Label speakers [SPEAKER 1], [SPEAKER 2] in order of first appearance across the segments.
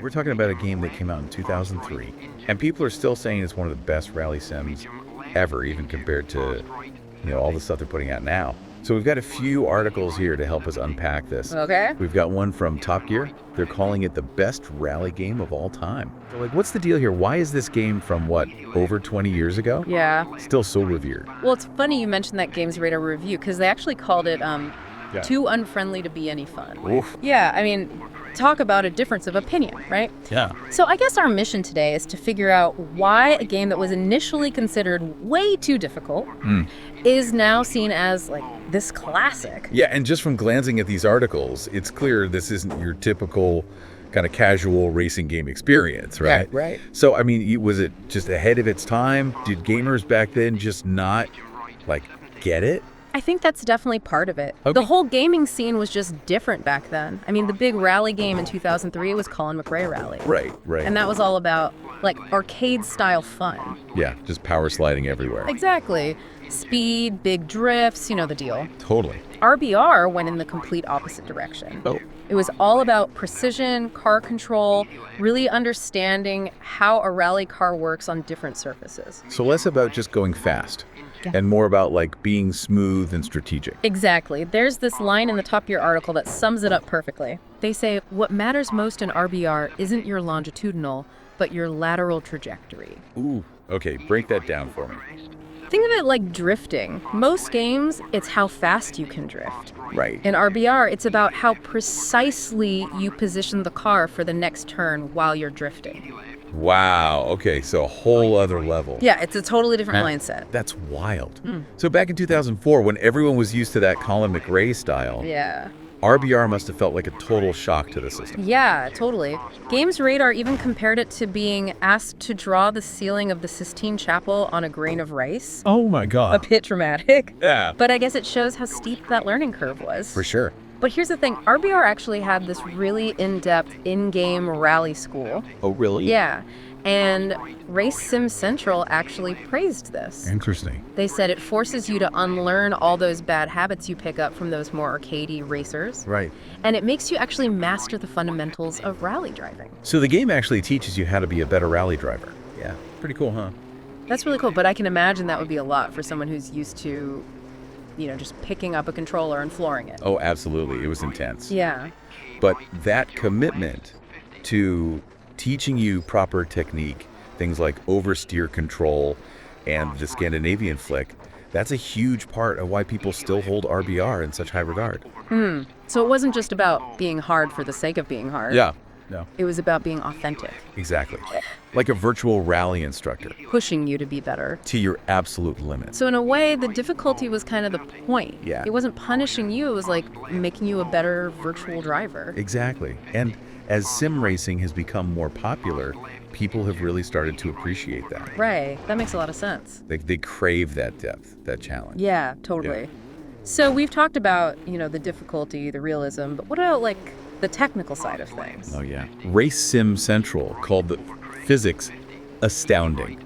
[SPEAKER 1] We're talking about a game that came out in 2003, and people are still saying it's one of the best rally sims ever, even compared to, all the stuff they're putting out now. So we've got a few articles here to help us unpack this.
[SPEAKER 2] Okay.
[SPEAKER 1] We've got one from Top Gear. They're calling it the best rally game of all time. So what's the deal here? Why is this game from, over 20 years ago?
[SPEAKER 2] Yeah.
[SPEAKER 1] Still so revered?
[SPEAKER 2] Well, it's funny you mentioned that Games Radar review, because they actually called it too unfriendly to be any fun.
[SPEAKER 1] Oof.
[SPEAKER 2] Yeah, I mean, talk about a difference of opinion, right?
[SPEAKER 1] Yeah.
[SPEAKER 2] So I guess our mission today is to figure out why a game that was initially considered way too difficult is now seen as, this classic.
[SPEAKER 1] Yeah, and just from glancing at these articles, it's clear this isn't your typical kind of casual racing game experience, right?
[SPEAKER 2] Right.
[SPEAKER 1] So, I mean, was it just ahead of its time? Did gamers back then just not, get it?
[SPEAKER 2] I think that's definitely part of it.
[SPEAKER 1] Okay.
[SPEAKER 2] The whole gaming scene was just different back then. I mean, the big rally game in 2003 was Colin McRae Rally.
[SPEAKER 1] Right.
[SPEAKER 2] And that was all about, arcade-style fun.
[SPEAKER 1] Yeah, just power sliding everywhere.
[SPEAKER 2] Exactly. Speed, big drifts, you know the deal.
[SPEAKER 1] Totally.
[SPEAKER 2] RBR went in the complete opposite direction.
[SPEAKER 1] Oh.
[SPEAKER 2] It was all about precision, car control, really understanding how a rally car works on different surfaces.
[SPEAKER 1] So less about just going fast and more about, being smooth and strategic.
[SPEAKER 2] Exactly. There's this line in the top of your article that sums it up perfectly. They say, what matters most in RBR isn't your longitudinal, but your lateral trajectory.
[SPEAKER 1] Ooh, okay, break that down for me.
[SPEAKER 2] Think of it like drifting. Most games, it's how fast you can drift.
[SPEAKER 1] Right.
[SPEAKER 2] In RBR, it's about how precisely you position the car for the next turn while you're drifting.
[SPEAKER 1] Wow, okay, so a whole other level.
[SPEAKER 2] Yeah, it's a totally different mindset.
[SPEAKER 1] That's wild. So back in 2004, when everyone was used to that Colin McRae style,
[SPEAKER 2] Yeah.
[SPEAKER 1] RBR must have felt like a total shock to the system.
[SPEAKER 2] Yeah, totally. Games Radar even compared it to being asked to draw the ceiling of the Sistine Chapel on a grain of rice.
[SPEAKER 1] Oh my
[SPEAKER 2] A
[SPEAKER 1] God.
[SPEAKER 2] bit dramatic.
[SPEAKER 1] Yeah.
[SPEAKER 2] But I guess it shows how steep that learning curve was.
[SPEAKER 1] For sure.
[SPEAKER 2] But here's the thing, RBR actually had this really in-depth in-game rally school.
[SPEAKER 1] Oh, really?
[SPEAKER 2] Yeah, and Race Sim Central actually praised this.
[SPEAKER 1] Interesting.
[SPEAKER 2] They said it forces you to unlearn all those bad habits you pick up from those more arcadey racers.
[SPEAKER 1] Right.
[SPEAKER 2] And it makes you actually master the fundamentals of rally driving.
[SPEAKER 1] So the game actually teaches you how to be a better rally driver. Yeah. Pretty cool, huh?
[SPEAKER 2] That's really cool, but I can imagine that would be a lot for someone who's used to, just picking up a controller and flooring it.
[SPEAKER 1] Oh, absolutely. It was intense.
[SPEAKER 2] Yeah.
[SPEAKER 1] But that commitment to teaching you proper technique, things like oversteer control and the Scandinavian flick, that's a huge part of why people still hold RBR in such high regard.
[SPEAKER 2] So it wasn't just about being hard for the sake of being hard.
[SPEAKER 1] Yeah. No.
[SPEAKER 2] It was about being authentic,
[SPEAKER 1] Exactly. Like a virtual rally instructor
[SPEAKER 2] pushing you to be better.
[SPEAKER 1] to your absolute limits.
[SPEAKER 2] So in a way, the difficulty was kind of the point.
[SPEAKER 1] Yeah.
[SPEAKER 2] It wasn't punishing you, it was like making you a better virtual driver.
[SPEAKER 1] Exactly. And as sim racing has become more popular, people have really started to appreciate that.
[SPEAKER 2] Right. That makes a lot of sense.
[SPEAKER 1] They crave that depth, that challenge.
[SPEAKER 2] Yeah, totally. So we've talked about, the difficulty, the realism, but what about the technical side of things?
[SPEAKER 1] Oh, yeah. Race Sim Central called the physics astounding.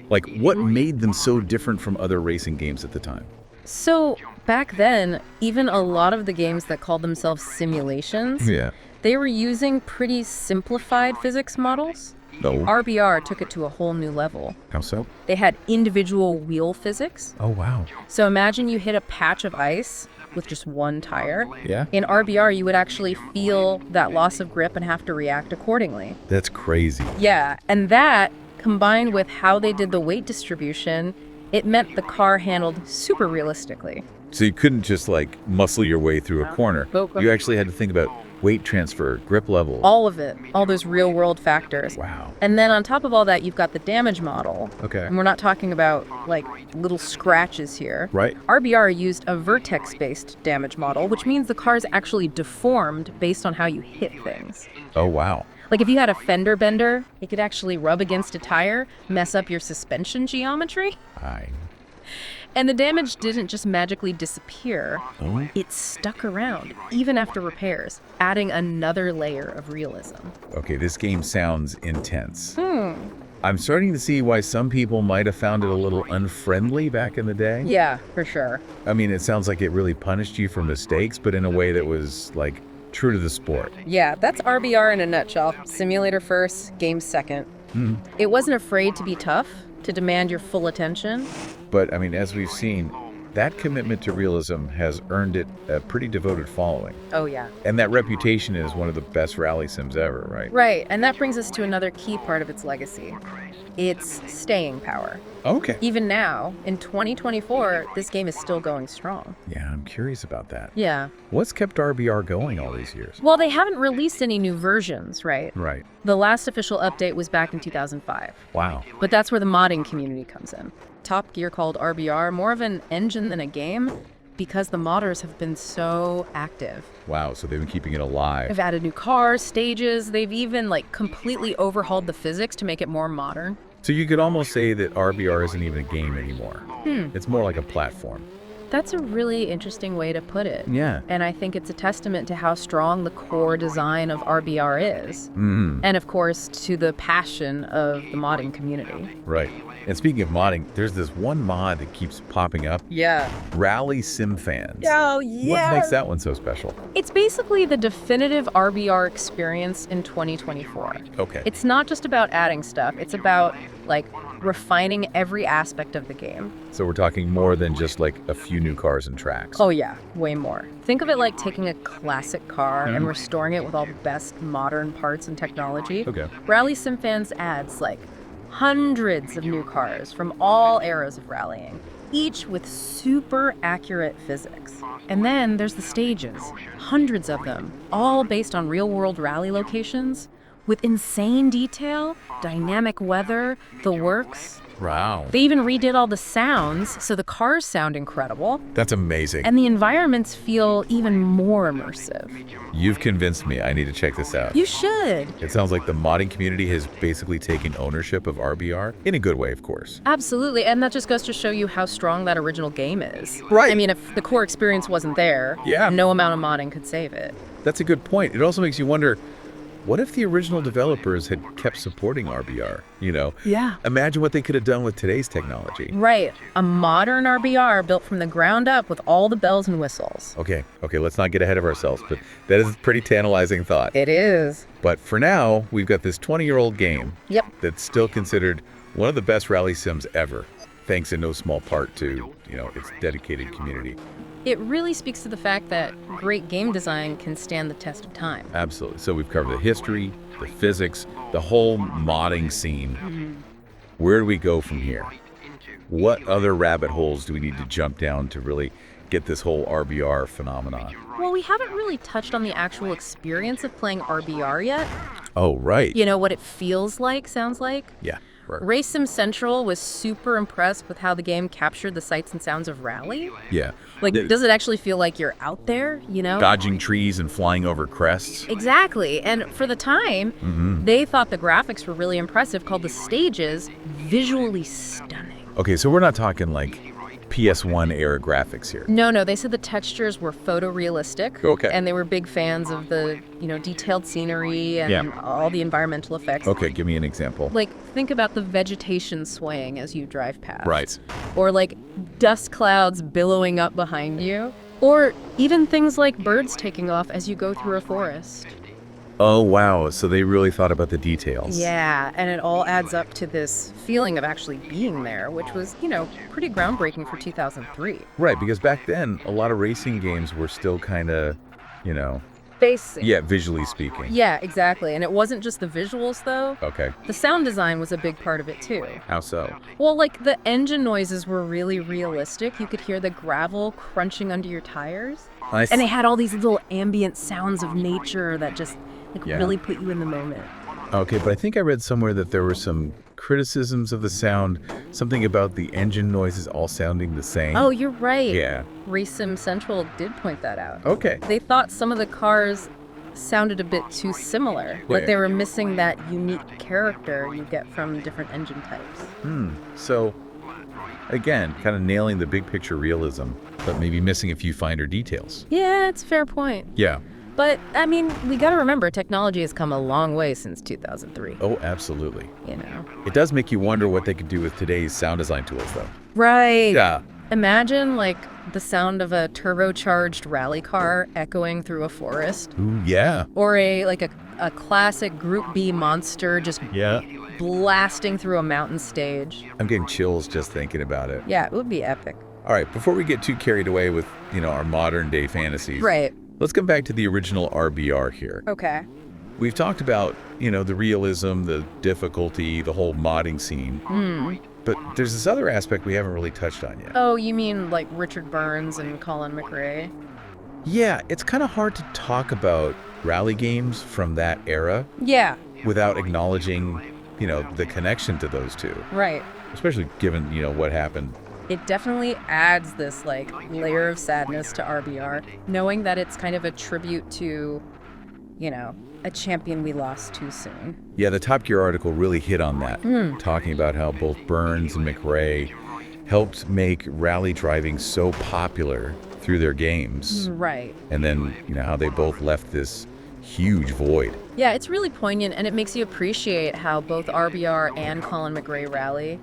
[SPEAKER 1] What made them so different from other racing games at the time?
[SPEAKER 2] So back then, even a lot of the games that called themselves simulations,
[SPEAKER 1] Yeah.
[SPEAKER 2] they were using pretty simplified physics models.
[SPEAKER 1] No.
[SPEAKER 2] RBR took it to a whole new level.
[SPEAKER 1] How so?
[SPEAKER 2] They had individual wheel physics.
[SPEAKER 1] Oh, wow.
[SPEAKER 2] So imagine you hit a patch of ice with just one tire.
[SPEAKER 1] Yeah?
[SPEAKER 2] In RBR, you would actually feel that loss of grip and have to react accordingly.
[SPEAKER 1] That's crazy.
[SPEAKER 2] Yeah, and that, combined with how they did the weight distribution, it meant the car handled super realistically.
[SPEAKER 1] So you couldn't just muscle your way through a corner.
[SPEAKER 2] Nope.
[SPEAKER 1] You actually had to think about weight transfer, grip level.
[SPEAKER 2] All of it, all those real world factors.
[SPEAKER 1] Wow.
[SPEAKER 2] And then on top of all that, you've got the damage model.
[SPEAKER 1] Okay.
[SPEAKER 2] And we're not talking about little scratches here.
[SPEAKER 1] Right.
[SPEAKER 2] RBR used a vertex-based damage model, which means the car's actually deformed based on how you hit things.
[SPEAKER 1] Oh, wow.
[SPEAKER 2] If you had a fender bender, it could actually rub against a tire, mess up your suspension geometry. And the damage didn't just magically disappear.
[SPEAKER 1] Oh.
[SPEAKER 2] It stuck around, even after repairs, adding another layer of realism.
[SPEAKER 1] Okay, this game sounds intense. I'm starting to see why some people might have found it a little unfriendly back in the day.
[SPEAKER 2] Yeah, for sure.
[SPEAKER 1] I mean, it sounds like it really punished you for mistakes, but in a way that was True to the sport.
[SPEAKER 2] Yeah, that's RBR in a nutshell. Simulator first, game second. It wasn't afraid to be tough, to demand your full attention.
[SPEAKER 1] But, I mean, as we've seen, that commitment to realism has earned it a pretty devoted following.
[SPEAKER 2] Oh, yeah.
[SPEAKER 1] And that reputation is one of the best rally sims ever, right?
[SPEAKER 2] Right, and that brings us to another key part of its legacy. Its staying power.
[SPEAKER 1] Okay.
[SPEAKER 2] Even now, in 2024, this game is still going strong.
[SPEAKER 1] Yeah, I'm curious about that.
[SPEAKER 2] Yeah.
[SPEAKER 1] What's kept RBR going all these years?
[SPEAKER 2] Well, they haven't released any new versions, right?
[SPEAKER 1] Right.
[SPEAKER 2] The last official update was back in 2005.
[SPEAKER 1] Wow.
[SPEAKER 2] But that's where the modding community comes in. Top Gear called RBR more of an engine than a game because the modders have been so active.
[SPEAKER 1] Wow, so they've been keeping it alive.
[SPEAKER 2] They've added new cars, stages, they've even completely overhauled the physics to make it more modern.
[SPEAKER 1] So you could almost say that RBR isn't even a game anymore. It's more like a platform.
[SPEAKER 2] That's a really interesting way to put it.
[SPEAKER 1] Yeah.
[SPEAKER 2] And I think it's a testament to how strong the core design of RBR is. And of course, to the passion of the modding community.
[SPEAKER 1] Right. And speaking of modding, there's this one mod that keeps popping up.
[SPEAKER 2] Yeah.
[SPEAKER 1] Rally Sim Fans.
[SPEAKER 2] Oh, yeah.
[SPEAKER 1] What makes that one so special?
[SPEAKER 2] It's basically the definitive RBR experience in 2024.
[SPEAKER 1] Okay.
[SPEAKER 2] It's not just about adding stuff. It's about, refining every aspect of the game.
[SPEAKER 1] So we're talking more than just a few new cars and tracks.
[SPEAKER 2] Oh, yeah. Way more. Think of it like taking a classic car and restoring it with all the best modern parts and technology.
[SPEAKER 1] Okay.
[SPEAKER 2] Rally Sim Fans adds, hundreds of new cars from all eras of rallying, each with super accurate physics. And then there's the stages, hundreds of them, all based on real-world rally locations, with insane detail, dynamic weather, the works.
[SPEAKER 1] Wow.
[SPEAKER 2] They even redid all the sounds, so the cars sound incredible.
[SPEAKER 1] That's amazing.
[SPEAKER 2] And the environments feel even more immersive.
[SPEAKER 1] You've convinced me. I need to check this out.
[SPEAKER 2] You should.
[SPEAKER 1] It sounds like the modding community has basically taken ownership of RBR, in a good way, of course.
[SPEAKER 2] Absolutely, and that just goes to show you how strong that original game is.
[SPEAKER 1] Right.
[SPEAKER 2] I mean, if the core experience wasn't there,
[SPEAKER 1] Yeah.
[SPEAKER 2] no amount of modding could save it.
[SPEAKER 1] That's a good point. It also makes you wonder, what if the original developers had kept supporting RBR?
[SPEAKER 2] Yeah.
[SPEAKER 1] Imagine what they could have done with today's technology.
[SPEAKER 2] Right. A modern RBR built from the ground up with all the bells and whistles.
[SPEAKER 1] Okay, let's not get ahead of ourselves, but that is a pretty tantalizing thought.
[SPEAKER 2] It is.
[SPEAKER 1] But for now, we've got this 20-year-old game
[SPEAKER 2] Yep.
[SPEAKER 1] that's still considered one of the best rally sims ever, thanks in no small part to, its dedicated community.
[SPEAKER 2] It really speaks to the fact that great game design can stand the test of time.
[SPEAKER 1] Absolutely. So we've covered the history, the physics, the whole modding scene. Where do we go from here? What other rabbit holes do we need to jump down to really get this whole RBR phenomenon?
[SPEAKER 2] Well, we haven't really touched on the actual experience of playing RBR yet.
[SPEAKER 1] Oh, right.
[SPEAKER 2] What it feels like, sounds like.
[SPEAKER 1] Yeah. Right.
[SPEAKER 2] Race Sim Central was super impressed with how the game captured the sights and sounds of rally.
[SPEAKER 1] Yeah.
[SPEAKER 2] Does it actually feel like you're out there,
[SPEAKER 1] Dodging trees and flying over crests.
[SPEAKER 2] Exactly. And for the time, they thought the graphics were really impressive, called the stages visually stunning.
[SPEAKER 1] Okay, so we're not talking PS1 era graphics here.
[SPEAKER 2] No, they said the textures were photorealistic.
[SPEAKER 1] Okay.
[SPEAKER 2] And they were big fans of the, detailed scenery and all the environmental effects.
[SPEAKER 1] Okay, give me an example.
[SPEAKER 2] Think about the vegetation swaying as you drive past.
[SPEAKER 1] Right.
[SPEAKER 2] Or dust clouds billowing up behind you. Or even things like birds taking off as you go through a forest.
[SPEAKER 1] Oh, wow. So they really thought about the details.
[SPEAKER 2] Yeah, and it all adds up to this feeling of actually being there, which was, pretty groundbreaking for 2003.
[SPEAKER 1] Right, because back then, a lot of racing games were still kind of,
[SPEAKER 2] Facing.
[SPEAKER 1] Yeah, visually speaking.
[SPEAKER 2] Yeah, exactly. And it wasn't just the visuals, though.
[SPEAKER 1] Okay.
[SPEAKER 2] The sound design was a big part of it, too.
[SPEAKER 1] How so?
[SPEAKER 2] Well, the engine noises were really realistic. You could hear the gravel crunching under your tires.
[SPEAKER 1] Nice.
[SPEAKER 2] And they had all these little ambient sounds of nature that just really put you in the moment.
[SPEAKER 1] Okay, but I think I read somewhere that there were some criticisms of the sound, something about the engine noises all sounding the same.
[SPEAKER 2] Oh, you're right.
[SPEAKER 1] Yeah.
[SPEAKER 2] Race Sim Central did point that out.
[SPEAKER 1] Okay.
[SPEAKER 2] They thought some of the cars sounded a bit too similar.
[SPEAKER 1] Yeah.
[SPEAKER 2] They were missing that unique character you get from different engine types.
[SPEAKER 1] So, again, kind of nailing the big picture realism, but maybe missing a few finer details.
[SPEAKER 2] Yeah, it's a fair point.
[SPEAKER 1] Yeah.
[SPEAKER 2] But, we gotta remember, technology has come a long way since 2003.
[SPEAKER 1] Oh, absolutely.
[SPEAKER 2] You know?
[SPEAKER 1] It does make you wonder what they could do with today's sound design tools, though.
[SPEAKER 2] Right.
[SPEAKER 1] Yeah.
[SPEAKER 2] Imagine, like, the sound of a turbocharged rally car echoing through a forest.
[SPEAKER 1] Ooh, yeah.
[SPEAKER 2] Or a classic Group B monster just
[SPEAKER 1] Yeah.
[SPEAKER 2] blasting through a mountain stage.
[SPEAKER 1] I'm getting chills just thinking about it.
[SPEAKER 2] Yeah, it would be epic.
[SPEAKER 1] All right, before we get too carried away with, our modern day fantasies.
[SPEAKER 2] Right.
[SPEAKER 1] Let's come back to the original RBR here.
[SPEAKER 2] Okay.
[SPEAKER 1] We've talked about, the realism, the difficulty, the whole modding scene. But there's this other aspect we haven't really touched on yet.
[SPEAKER 2] Oh, you mean like Richard Burns and Colin McRae?
[SPEAKER 1] Yeah, it's kind of hard to talk about rally games from that era
[SPEAKER 2] Yeah,
[SPEAKER 1] without acknowledging, the connection to those two,
[SPEAKER 2] right.
[SPEAKER 1] especially given, what happened.
[SPEAKER 2] It definitely adds this like layer of sadness to RBR, knowing that it's kind of a tribute to, a champion we lost too soon.
[SPEAKER 1] Yeah, the Top Gear article really hit on that, talking about how both Burns and McRae helped make rally driving so popular through their games.
[SPEAKER 2] Right.
[SPEAKER 1] And then, how they both left this huge void.
[SPEAKER 2] Yeah, it's really poignant, and it makes you appreciate how both RBR and Colin McRae Rally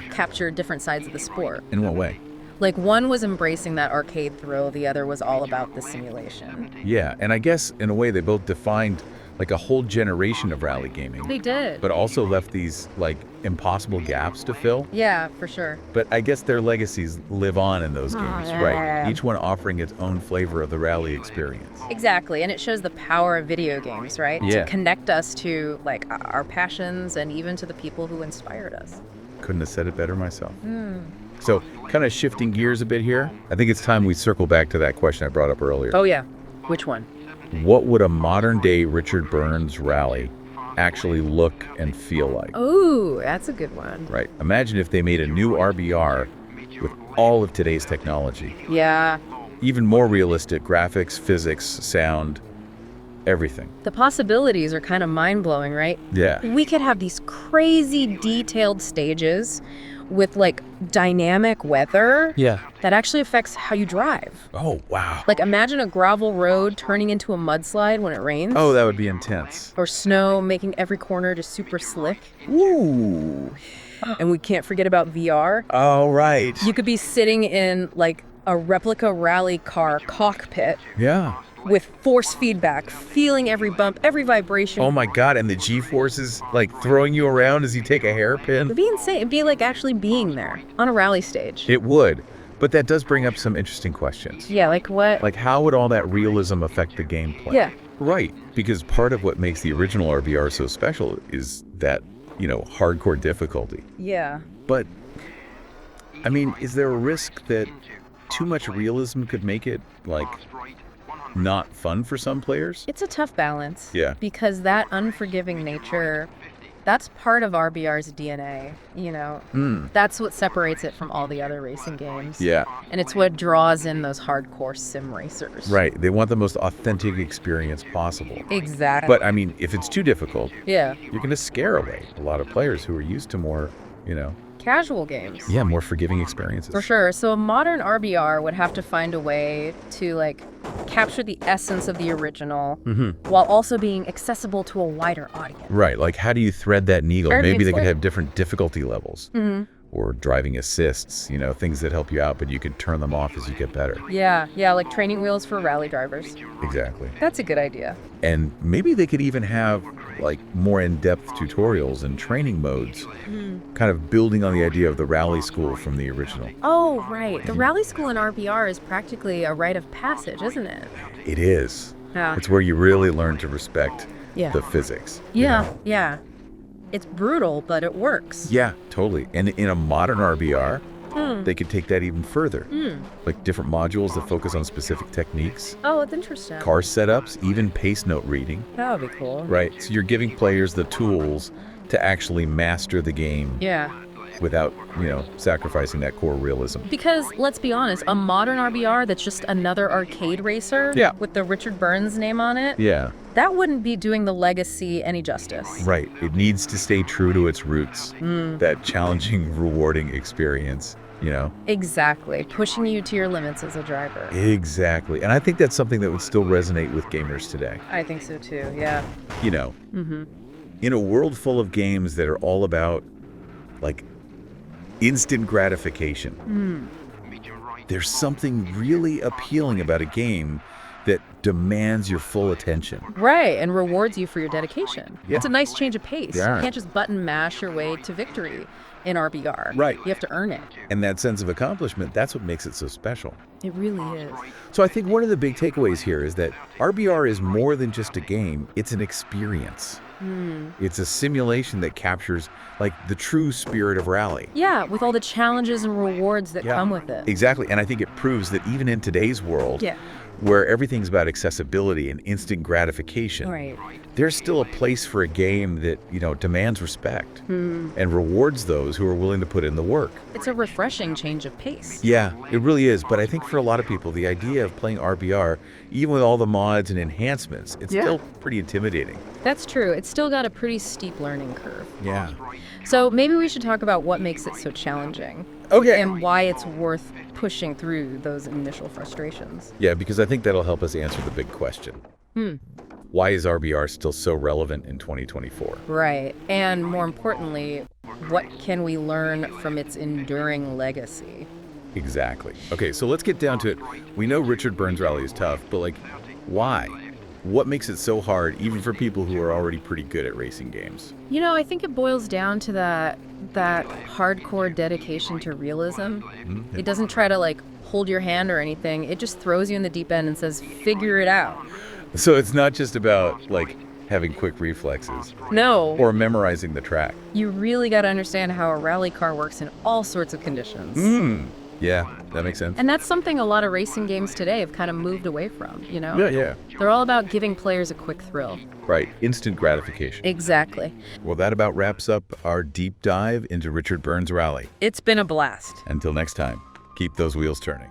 [SPEAKER 2] captured different sides of the sport.
[SPEAKER 1] In what way?
[SPEAKER 2] Like, one was embracing that arcade thrill, the other was all about the simulation.
[SPEAKER 1] Yeah, and I guess in a way they both defined like a whole generation of rally gaming.
[SPEAKER 2] They did.
[SPEAKER 1] But also left these like impossible gaps to fill.
[SPEAKER 2] Yeah, for sure.
[SPEAKER 1] But I guess their legacies live on in those games,
[SPEAKER 2] yeah.
[SPEAKER 1] right? Each one offering its own flavor of the rally experience.
[SPEAKER 2] Exactly, and it shows the power of video games, right?
[SPEAKER 1] Yeah.
[SPEAKER 2] To connect us to like our passions and even to the people who inspired us.
[SPEAKER 1] Couldn't have said it better myself. So kind of shifting gears a bit here, I think it's time we circle back to that question I brought up earlier.
[SPEAKER 2] Oh yeah, which one?
[SPEAKER 1] What would a modern day Richard Burns rally actually look and feel like?
[SPEAKER 2] Ooh, that's a good one.
[SPEAKER 1] Right. Imagine if they made a new RBR with all of today's technology.
[SPEAKER 2] Yeah,
[SPEAKER 1] Even more realistic graphics, physics, sound, everything.
[SPEAKER 2] the possibilities are kind of mind-blowing, right?
[SPEAKER 1] Yeah.
[SPEAKER 2] We could have these crazy detailed stages with like dynamic weather
[SPEAKER 1] Yeah.
[SPEAKER 2] that actually affects how you drive.
[SPEAKER 1] Oh, wow.
[SPEAKER 2] Like imagine a gravel road turning into a mudslide when it rains.
[SPEAKER 1] Oh, that would be intense.
[SPEAKER 2] Or snow making every corner just super slick.
[SPEAKER 1] Ooh.
[SPEAKER 2] And we can't forget about VR.
[SPEAKER 1] All right.
[SPEAKER 2] You could be sitting in like a replica rally car cockpit
[SPEAKER 1] Yeah.
[SPEAKER 2] with force feedback, feeling every bump, every vibration.
[SPEAKER 1] Oh my God. And the G-forces like throwing you around as you take a hairpin.
[SPEAKER 2] It'd be insane. It'd be like actually being there on a rally stage.
[SPEAKER 1] It would. But that does bring up some interesting questions.
[SPEAKER 2] Yeah, like what?
[SPEAKER 1] Like, how would all that realism affect the gameplay?
[SPEAKER 2] Yeah.
[SPEAKER 1] Right. Because part of what makes the original RBR so special is that, hardcore difficulty.
[SPEAKER 2] Yeah.
[SPEAKER 1] But, I mean, is there a risk that too much realism could make it, like, not fun for some players?
[SPEAKER 2] It's a tough balance.
[SPEAKER 1] Yeah.
[SPEAKER 2] Because that unforgiving nature, that's part of RBR's DNA, That's what separates it from all the other racing games.
[SPEAKER 1] Yeah.
[SPEAKER 2] And it's what draws in those hardcore sim racers.
[SPEAKER 1] Right. They want the most authentic experience possible.
[SPEAKER 2] Exactly.
[SPEAKER 1] But, I mean, if it's too difficult,
[SPEAKER 2] yeah.
[SPEAKER 1] you're going to scare away a lot of players who are used to more,
[SPEAKER 2] Casual games.
[SPEAKER 1] yeah, more forgiving experiences.
[SPEAKER 2] For sure. So a modern RBR would have to find a way to like capture the essence of the original while also being accessible to a wider audience.
[SPEAKER 1] Right, like how do you thread that needle?
[SPEAKER 2] Or
[SPEAKER 1] Maybe they
[SPEAKER 2] it's
[SPEAKER 1] could
[SPEAKER 2] like-
[SPEAKER 1] have different difficulty levels or driving assists, things that help you out, but you can turn them off as you get better.
[SPEAKER 2] Yeah, like training wheels for rally drivers.
[SPEAKER 1] Exactly.
[SPEAKER 2] That's a good idea.
[SPEAKER 1] And maybe they could even have like more in-depth tutorials and training modes, kind of building on the idea of the rally school from the original.
[SPEAKER 2] Oh, right. The rally school in RBR is practically a rite of passage, isn't it?
[SPEAKER 1] It is.
[SPEAKER 2] Yeah.
[SPEAKER 1] It's where you really learn to respect
[SPEAKER 2] Yeah.
[SPEAKER 1] the physics. you know?
[SPEAKER 2] Yeah. It's brutal, but it works.
[SPEAKER 1] Yeah, totally. And in a modern RBR, they could take that even further. Like different modules that focus on specific techniques,
[SPEAKER 2] Oh, it's interesting.
[SPEAKER 1] car setups, even pace note reading.
[SPEAKER 2] That would be cool.
[SPEAKER 1] Right. So you're giving players the tools to actually master the game
[SPEAKER 2] Yeah.
[SPEAKER 1] without, sacrificing that core realism.
[SPEAKER 2] Because, let's be honest, a modern RBR that's just another arcade racer
[SPEAKER 1] Yeah.
[SPEAKER 2] with the Richard Burns name on it,
[SPEAKER 1] Yeah,
[SPEAKER 2] that wouldn't be doing the legacy any justice.
[SPEAKER 1] right. It needs to stay true to its roots. That challenging, rewarding experience,
[SPEAKER 2] Exactly. Pushing you to your limits as a driver.
[SPEAKER 1] Exactly. And I think that's something that would still resonate with gamers today.
[SPEAKER 2] I think so too, yeah.
[SPEAKER 1] In a world full of games that are all about, like, instant gratification, there's something really appealing about a game that demands your full attention.
[SPEAKER 2] Right, and rewards you for your dedication.
[SPEAKER 1] Yeah.
[SPEAKER 2] It's a nice change of pace.
[SPEAKER 1] Yeah.
[SPEAKER 2] You can't just button mash your way to victory in RBR.
[SPEAKER 1] Right.
[SPEAKER 2] You have to earn it.
[SPEAKER 1] And that sense of accomplishment, that's what makes it so special.
[SPEAKER 2] It really is.
[SPEAKER 1] So I think one of the big takeaways here is that RBR is more than just a game, it's an experience. It's a simulation that captures like the true spirit of Rally.
[SPEAKER 2] Yeah, with all the challenges and rewards that come with it.
[SPEAKER 1] Exactly. And I think it proves that even in today's world,
[SPEAKER 2] Yeah.
[SPEAKER 1] where everything's about accessibility and instant gratification,
[SPEAKER 2] Right.
[SPEAKER 1] there's still a place for a game that, demands respect and rewards those who are willing to put in the work.
[SPEAKER 2] It's a refreshing change of pace.
[SPEAKER 1] Yeah, it really is. But I think for a lot of people, the idea of playing RBR, even with all the mods and enhancements, it's still pretty intimidating.
[SPEAKER 2] That's true. It's still got a pretty steep learning curve.
[SPEAKER 1] Yeah.
[SPEAKER 2] So maybe we should talk about what makes it so challenging.
[SPEAKER 1] Okay.
[SPEAKER 2] And why it's worth pushing through those initial frustrations.
[SPEAKER 1] Yeah, because I think that'll help us answer the big question. Why is RBR still so relevant in 2024?
[SPEAKER 2] Right. And more importantly, what can we learn from its enduring legacy?
[SPEAKER 1] Exactly. Okay, so let's get down to it. We know Richard Burns' Rally is tough, but why? What makes it so hard, even for people who are already pretty good at racing games?
[SPEAKER 2] I think it boils down to that hardcore dedication to realism. It doesn't try to hold your hand or anything. It just throws you in the deep end and says, figure it out.
[SPEAKER 1] So it's not just about having quick reflexes
[SPEAKER 2] No.
[SPEAKER 1] or memorizing the track.
[SPEAKER 2] You really got to understand how a rally car works in all sorts of conditions.
[SPEAKER 1] Yeah, that makes sense.
[SPEAKER 2] And that's something a lot of racing games today have kind of moved away from,
[SPEAKER 1] Yeah.
[SPEAKER 2] They're all about giving players a quick thrill.
[SPEAKER 1] Right, instant gratification.
[SPEAKER 2] Exactly.
[SPEAKER 1] Well, that about wraps up our deep dive into Richard Burns' Rally.
[SPEAKER 2] It's been a blast.
[SPEAKER 1] Until next time, keep those wheels turning.